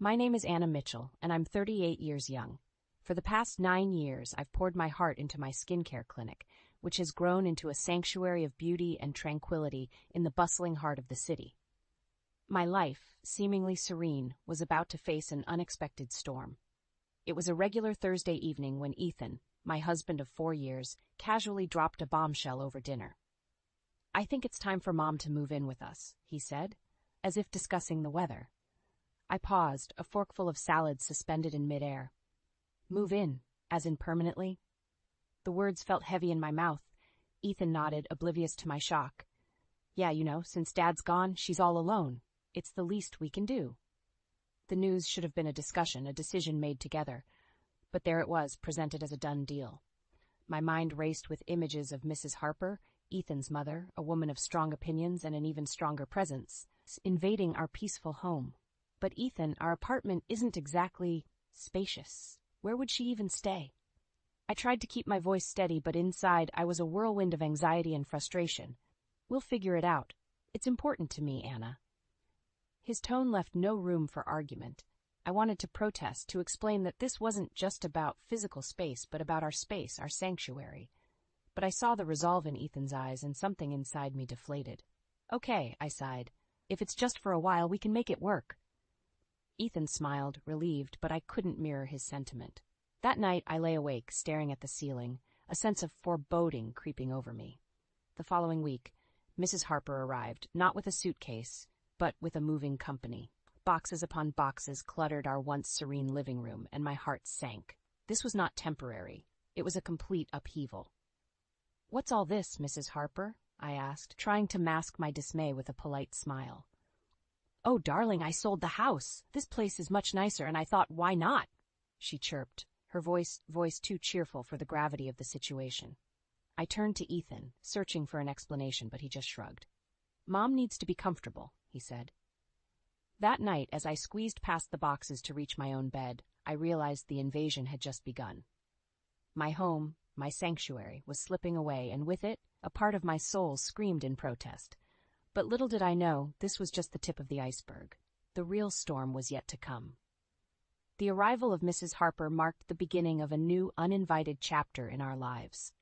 My name is Anna Mitchell, and I'm 38 years young. For the past 9 years, I've poured my heart into my skincare clinic, which has grown into a sanctuary of beauty and tranquility in the bustling heart of the city. My life, seemingly serene, was about to face an unexpected storm. It was a regular Thursday evening when Ethan, my husband of 4 years, casually dropped a bombshell over dinner. "I think it's time for Mom to move in with us," he said, as if discussing the weather. I paused, a forkful of salad suspended in midair. "Move in, as in permanently?" The words felt heavy in my mouth. Ethan nodded, oblivious to my shock. "Yeah, since Dad's gone, she's all alone. It's the least we can do." The news should have been a discussion, a decision made together. But there it was, presented as a done deal. My mind raced with images of Mrs. Harper, Ethan's mother, a woman of strong opinions and an even stronger presence, invading our peaceful home. But Ethan, our apartment isn't exactly spacious. Where would she even stay? I tried to keep my voice steady, but inside I was a whirlwind of anxiety and frustration. "We'll figure it out. It's important to me, Anna." His tone left no room for argument. I wanted to protest, to explain that this wasn't just about physical space, but about our space, our sanctuary. But I saw the resolve in Ethan's eyes, and something inside me deflated. "Okay," I sighed. "If it's just for a while, we can make it work." Ethan smiled, relieved, but I couldn't mirror his sentiment. That night I lay awake, staring at the ceiling, a sense of foreboding creeping over me. The following week, Mrs. Harper arrived, not with a suitcase, but with a moving company. Boxes upon boxes cluttered our once serene living room, and my heart sank. This was not temporary. It was a complete upheaval. "What's all this, Mrs. Harper?" I asked, trying to mask my dismay with a polite smile. "Oh, darling, I sold the house. This place is much nicer, and I thought, why not?" she chirped, her voice too cheerful for the gravity of the situation. I turned to Ethan, searching for an explanation, but he just shrugged. "Mom needs to be comfortable," he said. That night, as I squeezed past the boxes to reach my own bed, I realized the invasion had just begun. My home, my sanctuary, was slipping away, and with it, a part of my soul screamed in protest. But little did I know, this was just the tip of the iceberg. The real storm was yet to come. The arrival of Mrs. Harper marked the beginning of a new, uninvited chapter in our lives.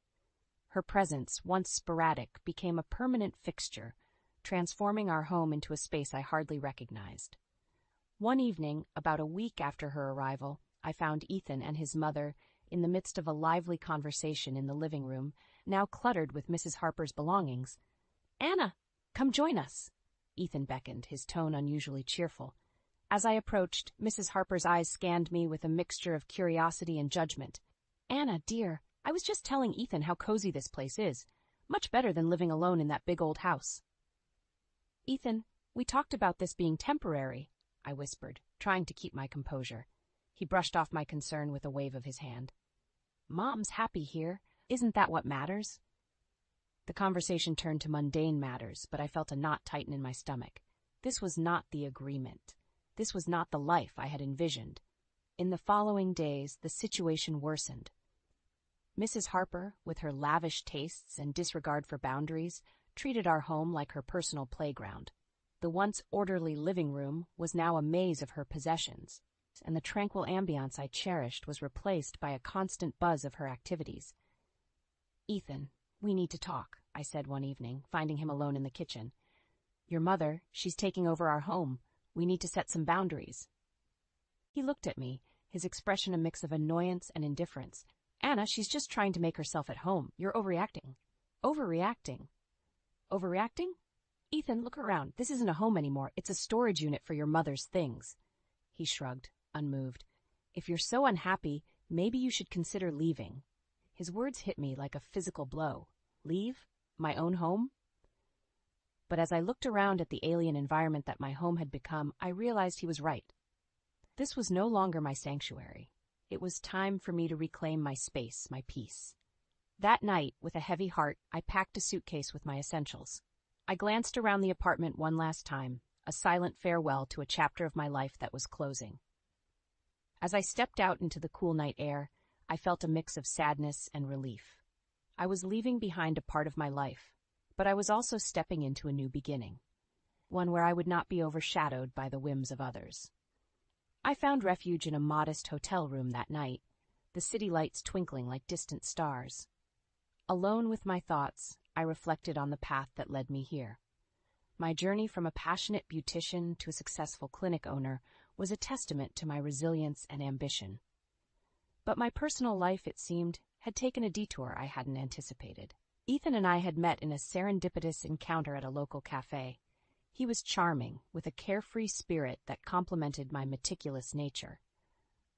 Her presence, once sporadic, became a permanent fixture, transforming our home into a space I hardly recognized. One evening, about a week after her arrival, I found Ethan and his mother in the midst of a lively conversation in the living room, now cluttered with Mrs. Harper's belongings. "Anna, come join us," Ethan beckoned, his tone unusually cheerful. As I approached, Mrs. Harper's eyes scanned me with a mixture of curiosity and judgment. "Anna, dear, I was just telling Ethan how cozy this place is. Much better than living alone in that big old house." "Ethan, we talked about this being temporary," I whispered, trying to keep my composure. He brushed off my concern with a wave of his hand. "Mom's happy here. Isn't that what matters?" The conversation turned to mundane matters, but I felt a knot tighten in my stomach. This was not the agreement. This was not the life I had envisioned. In the following days, the situation worsened. Mrs. Harper, with her lavish tastes and disregard for boundaries, treated our home like her personal playground. The once orderly living room was now a maze of her possessions, and the tranquil ambiance I cherished was replaced by a constant buzz of her activities. "Ethan, we need to talk," I said one evening, finding him alone in the kitchen. "Your mother, she's taking over our home. We need to set some boundaries." He looked at me, his expression a mix of annoyance and indifference. "Anna, she's just trying to make herself at home. You're overreacting." "Overreacting? Overreacting? Ethan, look around. This isn't a home anymore. It's a storage unit for your mother's things." He shrugged, unmoved. "If you're so unhappy, maybe you should consider leaving." His words hit me like a physical blow. Leave? My own home? But as I looked around at the alien environment that my home had become, I realized he was right. This was no longer my sanctuary. It was time for me to reclaim my space, my peace. That night, with a heavy heart, I packed a suitcase with my essentials. I glanced around the apartment one last time, a silent farewell to a chapter of my life that was closing. As I stepped out into the cool night air, I felt a mix of sadness and relief. I was leaving behind a part of my life, but I was also stepping into a new beginning, one where I would not be overshadowed by the whims of others. I found refuge in a modest hotel room that night, the city lights twinkling like distant stars. Alone with my thoughts, I reflected on the path that led me here. My journey from a passionate beautician to a successful clinic owner was a testament to my resilience and ambition. But my personal life, it seemed, had taken a detour I hadn't anticipated. Ethan and I had met in a serendipitous encounter at a local cafe. He was charming, with a carefree spirit that complemented my meticulous nature.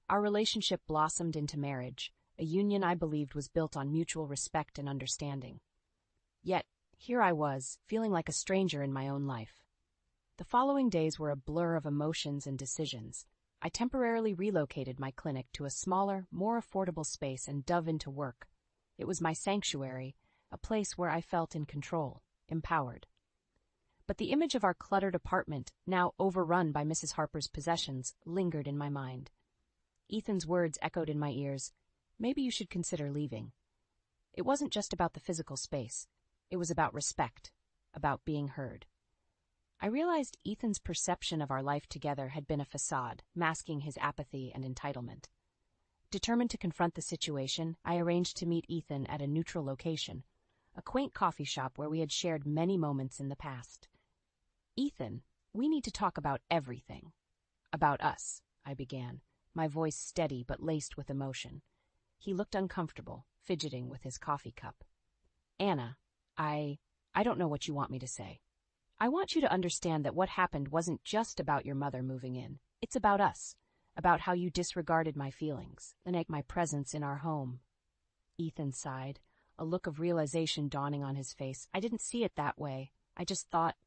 Our relationship blossomed into marriage, a union I believed was built on mutual respect and understanding. Yet, here I was, feeling like a stranger in my own life. The following days were a blur of emotions and decisions. I temporarily relocated my clinic to a smaller, more affordable space and dove into work. It was my sanctuary, a place where I felt in control, empowered. But the image of our cluttered apartment, now overrun by Mrs. Harper's possessions, lingered in my mind. Ethan's words echoed in my ears, "Maybe you should consider leaving." It wasn't just about the physical space. It was about respect, about being heard. I realized Ethan's perception of our life together had been a facade, masking his apathy and entitlement. Determined to confront the situation, I arranged to meet Ethan at a neutral location, a quaint coffee shop where we had shared many moments in the past. "Ethan, we need to talk about everything." "About us," I began, my voice steady but laced with emotion. He looked uncomfortable, fidgeting with his coffee cup. "Anna, I don't know what you want me to say. I want you to understand that what happened wasn't just about your mother moving in. It's about us, about how you disregarded my feelings, and my presence in our home." Ethan sighed, a look of realization dawning on his face. "I didn't see it that way. I just thought—"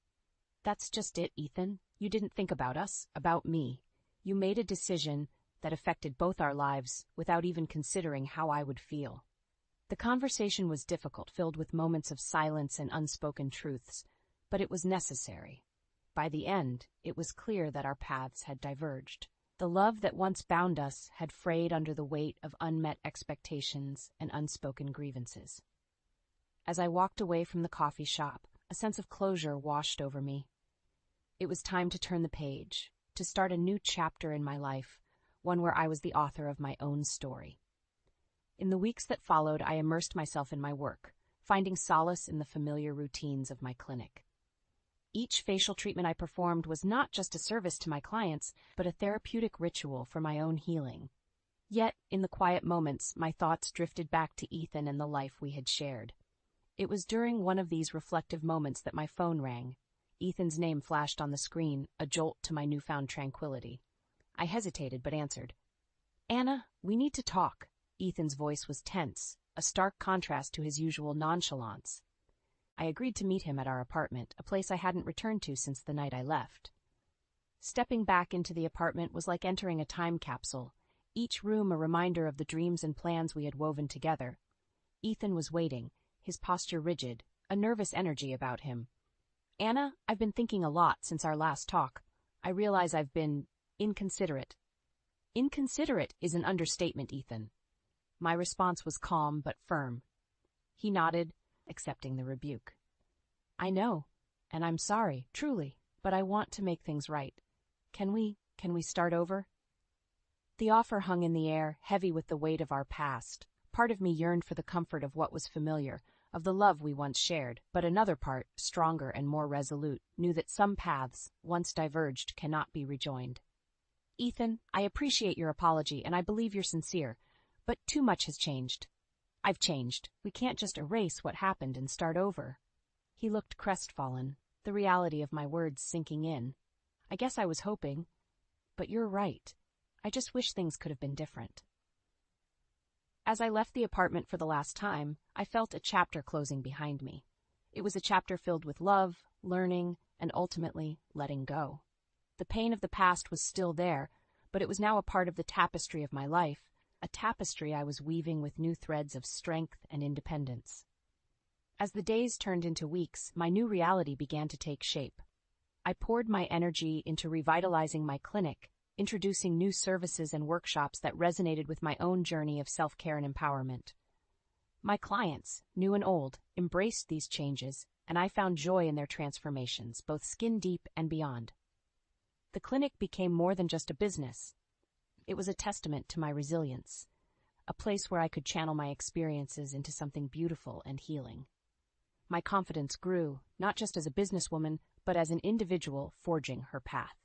"That's just it, Ethan. You didn't think about us, about me. You made a decision that affected both our lives without even considering how I would feel." The conversation was difficult, filled with moments of silence and unspoken truths, but it was necessary. By the end, it was clear that our paths had diverged. The love that once bound us had frayed under the weight of unmet expectations and unspoken grievances. As I walked away from the coffee shop, a sense of closure washed over me. It was time to turn the page, to start a new chapter in my life, one where I was the author of my own story. In the weeks that followed, I immersed myself in my work, finding solace in the familiar routines of my clinic. Each facial treatment I performed was not just a service to my clients, but a therapeutic ritual for my own healing. Yet, in the quiet moments, my thoughts drifted back to Ethan and the life we had shared. It was during one of these reflective moments that my phone rang. Ethan's name flashed on the screen, a jolt to my newfound tranquility. I hesitated but answered. "Anna, we need to talk." Ethan's voice was tense, a stark contrast to his usual nonchalance. I agreed to meet him at our apartment, a place I hadn't returned to since the night I left. Stepping back into the apartment was like entering a time capsule, each room a reminder of the dreams and plans we had woven together. Ethan was waiting, his posture rigid, a nervous energy about him. "Anna, I've been thinking a lot since our last talk. I realize I've been inconsiderate." "Inconsiderate is an understatement, Ethan." My response was calm but firm. He nodded, accepting the rebuke. "I know, and I'm sorry, truly, but I want to make things right. Can we start over?" The offer hung in the air, heavy with the weight of our past. Part of me yearned for the comfort of what was familiar, of the love we once shared, but another part, stronger and more resolute, knew that some paths, once diverged, cannot be rejoined. "Ethan, I appreciate your apology, and I believe you're sincere, but too much has changed. I've changed. We can't just erase what happened and start over." He looked crestfallen, the reality of my words sinking in. "I guess I was hoping. But you're right. I just wish things could have been different." As I left the apartment for the last time, I felt a chapter closing behind me. It was a chapter filled with love, learning, and ultimately letting go. The pain of the past was still there, but it was now a part of the tapestry of my life, a tapestry I was weaving with new threads of strength and independence. As the days turned into weeks, my new reality began to take shape. I poured my energy into revitalizing my clinic, introducing new services and workshops that resonated with my own journey of self-care and empowerment. My clients, new and old, embraced these changes, and I found joy in their transformations, both skin deep and beyond. The clinic became more than just a business. It was a testament to my resilience, a place where I could channel my experiences into something beautiful and healing. My confidence grew, not just as a businesswoman, but as an individual forging her path.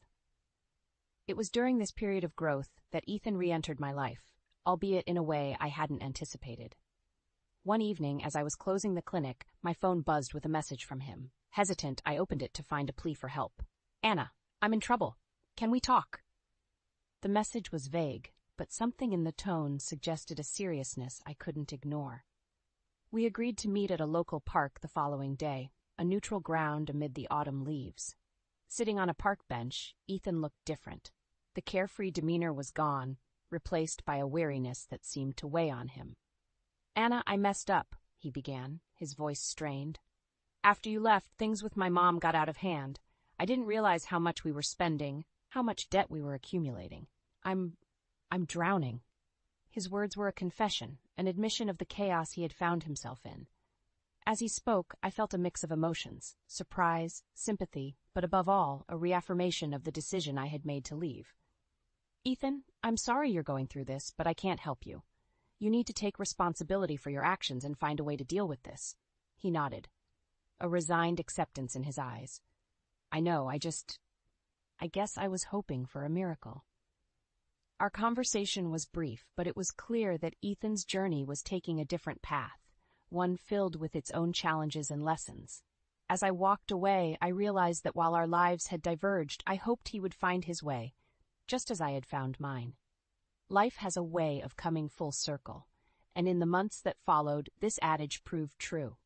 It was during this period of growth that Ethan re-entered my life, albeit in a way I hadn't anticipated. One evening, as I was closing the clinic, my phone buzzed with a message from him. Hesitant, I opened it to find a plea for help. "Anna, I'm in trouble. Can we talk?" The message was vague, but something in the tone suggested a seriousness I couldn't ignore. We agreed to meet at a local park the following day, a neutral ground amid the autumn leaves. Sitting on a park bench, Ethan looked different. The carefree demeanor was gone, replaced by a wariness that seemed to weigh on him. "Anna, I messed up," he began, his voice strained. "After you left, things with my mom got out of hand. I didn't realize how much we were spending, how much debt we were accumulating. I'm drowning." His words were a confession, an admission of the chaos he had found himself in. As he spoke, I felt a mix of emotions, surprise, sympathy, but above all, a reaffirmation of the decision I had made to leave. "Ethan, I'm sorry you're going through this, but I can't help you. You need to take responsibility for your actions and find a way to deal with this." He nodded, a resigned acceptance in his eyes. "I know, I guess I was hoping for a miracle." Our conversation was brief, but it was clear that Ethan's journey was taking a different path, one filled with its own challenges and lessons. As I walked away, I realized that while our lives had diverged, I hoped he would find his way, just as I had found mine. Life has a way of coming full circle, and in the months that followed, this adage proved true.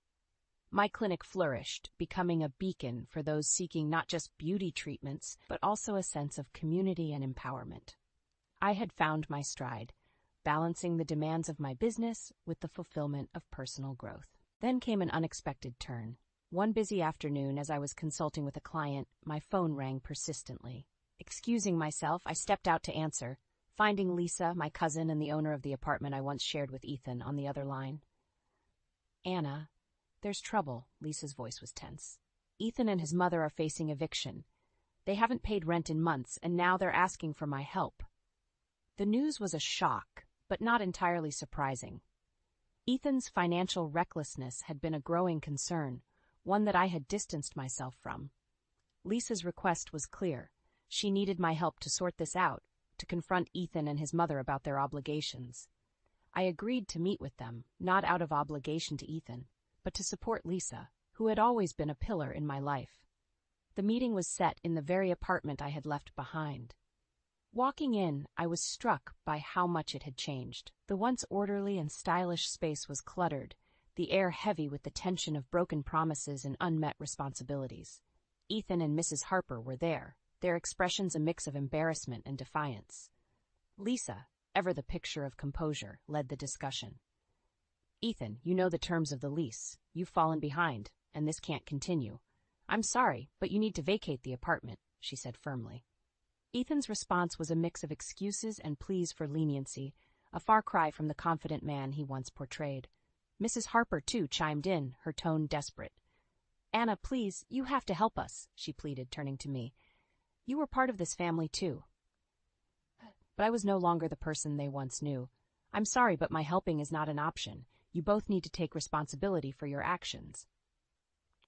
My clinic flourished, becoming a beacon for those seeking not just beauty treatments, but also a sense of community and empowerment. I had found my stride, balancing the demands of my business with the fulfillment of personal growth. Then came an unexpected turn. One busy afternoon, as I was consulting with a client, my phone rang persistently. Excusing myself, I stepped out to answer, finding Lisa, my cousin and the owner of the apartment I once shared with Ethan, on the other line. "Anna, there's trouble." Lisa's voice was tense. "Ethan and his mother are facing eviction. They haven't paid rent in months, and now they're asking for my help." The news was a shock, but not entirely surprising. Ethan's financial recklessness had been a growing concern, one that I had distanced myself from. Lisa's request was clear. She needed my help to sort this out, to confront Ethan and his mother about their obligations. I agreed to meet with them, not out of obligation to Ethan, but to support Lisa, who had always been a pillar in my life. The meeting was set in the very apartment I had left behind. Walking in, I was struck by how much it had changed. The once orderly and stylish space was cluttered, the air heavy with the tension of broken promises and unmet responsibilities. Ethan and Mrs. Harper were there, their expressions a mix of embarrassment and defiance. Lisa, ever the picture of composure, led the discussion. "Ethan, you know the terms of the lease. You've fallen behind, and this can't continue. I'm sorry, but you need to vacate the apartment," she said firmly. Ethan's response was a mix of excuses and pleas for leniency, a far cry from the confident man he once portrayed. Mrs. Harper, too, chimed in, her tone desperate. "Anna, please, you have to help us," she pleaded, turning to me. "You were part of this family, too." But I was no longer the person they once knew. "I'm sorry, but my helping is not an option. You both need to take responsibility for your actions."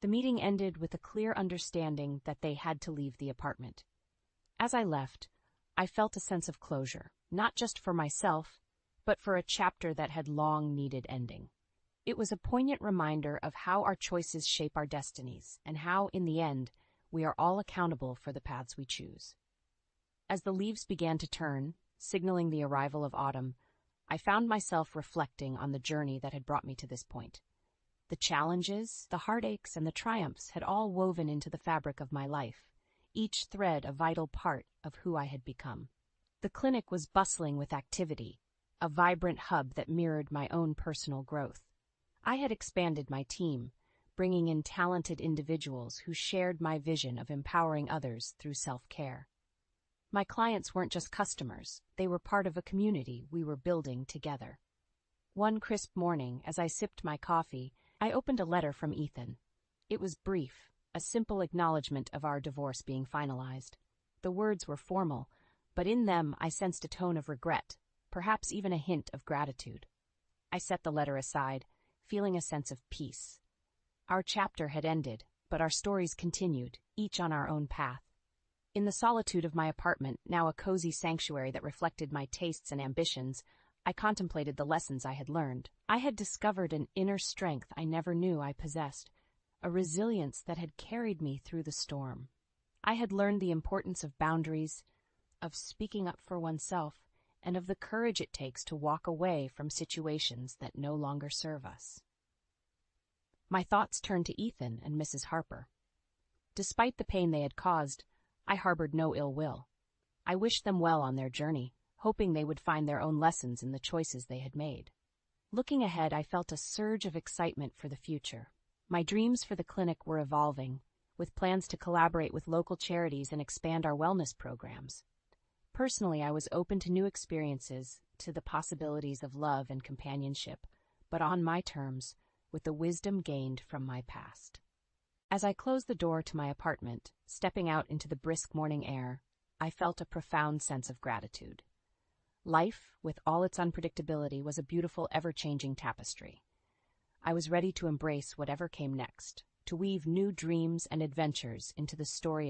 The meeting ended with a clear understanding that they had to leave the apartment. As I left, I felt a sense of closure, not just for myself, but for a chapter that had long needed ending. It was a poignant reminder of how our choices shape our destinies, and how, in the end, we are all accountable for the paths we choose. As the leaves began to turn, signaling the arrival of autumn, I found myself reflecting on the journey that had brought me to this point. The challenges, the heartaches, and the triumphs had all woven into the fabric of my life, each thread a vital part of who I had become. The clinic was bustling with activity, a vibrant hub that mirrored my own personal growth. I had expanded my team, bringing in talented individuals who shared my vision of empowering others through self-care. My clients weren't just customers, they were part of a community we were building together. One crisp morning, as I sipped my coffee, I opened a letter from Ethan. It was brief, a simple acknowledgement of our divorce being finalized. The words were formal, but in them I sensed a tone of regret, perhaps even a hint of gratitude. I set the letter aside, feeling a sense of peace. Our chapter had ended, but our stories continued, each on our own path. In the solitude of my apartment, now a cozy sanctuary that reflected my tastes and ambitions, I contemplated the lessons I had learned. I had discovered an inner strength I never knew I possessed, a resilience that had carried me through the storm. I had learned the importance of boundaries, of speaking up for oneself, and of the courage it takes to walk away from situations that no longer serve us. My thoughts turned to Ethan and Mrs. Harper. Despite the pain they had caused, I harbored no ill will. I wished them well on their journey, hoping they would find their own lessons in the choices they had made. Looking ahead, I felt a surge of excitement for the future. My dreams for the clinic were evolving, with plans to collaborate with local charities and expand our wellness programs. Personally, I was open to new experiences, to the possibilities of love and companionship, but on my terms, with the wisdom gained from my past. As I closed the door to my apartment, stepping out into the brisk morning air, I felt a profound sense of gratitude. Life, with all its unpredictability, was a beautiful, ever-changing tapestry. I was ready to embrace whatever came next, to weave new dreams and adventures into the story